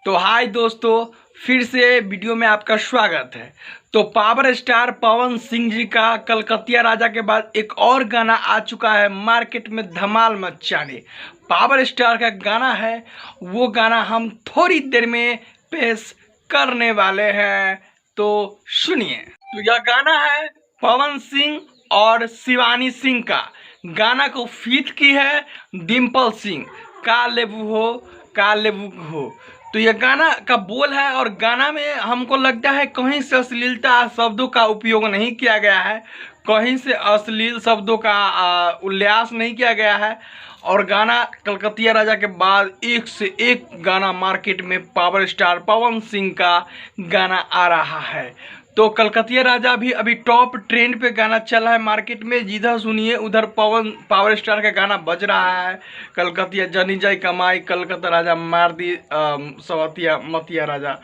तो हाय दोस्तों, फिर से वीडियो में आपका स्वागत है। तो पावर स्टार पवन सिंह जी का कलकतिया राजा के बाद एक और गाना आ चुका है मार्केट में धमाल मचाने। पावर स्टार का गाना है, वो गाना हम थोड़ी देर में पेश करने वाले हैं, तो सुनिए। तो यह गाना है पवन सिंह और शिवानी सिंह का। गाना को फीट की है डिम्पल सिंह। का लेबू हो, का लेबू हो। तो ये गाना का बोल है, और गाना में हमको लगता है कहीं से अश्लीलता शब्दों का उपयोग नहीं किया गया है, कहीं से अश्लील शब्दों का उल्लास नहीं किया गया है। और गाना कलकतिया राजा के बाद एक से एक गाना मार्केट में पावर स्टार पवन सिंह का गाना आ रहा है। तो कलकतिया राजा भी अभी टॉप ट्रेंड पे गाना चल रहा है मार्केट में। जिधर सुनिए उधर पावर स्टार का गाना बज रहा है। कलकतिया जनी जाई कमाई, कलकत्ता राजा मार दी सवतिया मतिया राजा,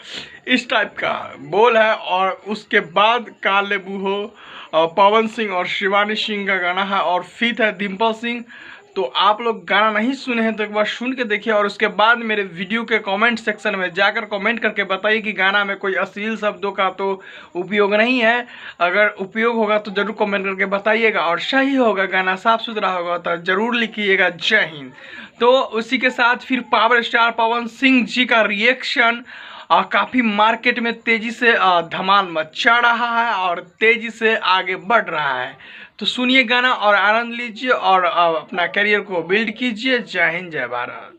इस टाइप का बोल है। और उसके बाद का लेबू हो पवन सिंह और शिवानी सिंह का गाना है, और फीट है डिम्पल सिंह। तो आप लोग गाना नहीं सुने हैं तो एक बार सुन के देखिए, और उसके बाद मेरे वीडियो के कमेंट सेक्शन में जाकर कमेंट करके बताइए कि गाना में कोई अश्लील शब्दों का तो उपयोग नहीं है। अगर उपयोग होगा तो ज़रूर कमेंट करके बताइएगा, और सही होगा, गाना साफ सुथरा होगा तो ज़रूर लिखिएगा। जय हिंद। तो उसी के साथ फिर पावर स्टार पवन सिंह जी का रिएक्शन काफ़ी मार्केट में तेज़ी से धमाल मचा रहा है और तेज़ी से आगे बढ़ रहा है। तो सुनिए गाना और आनंद लीजिए, और अपना करियर को बिल्ड कीजिए। जय हिंद, जय भारत।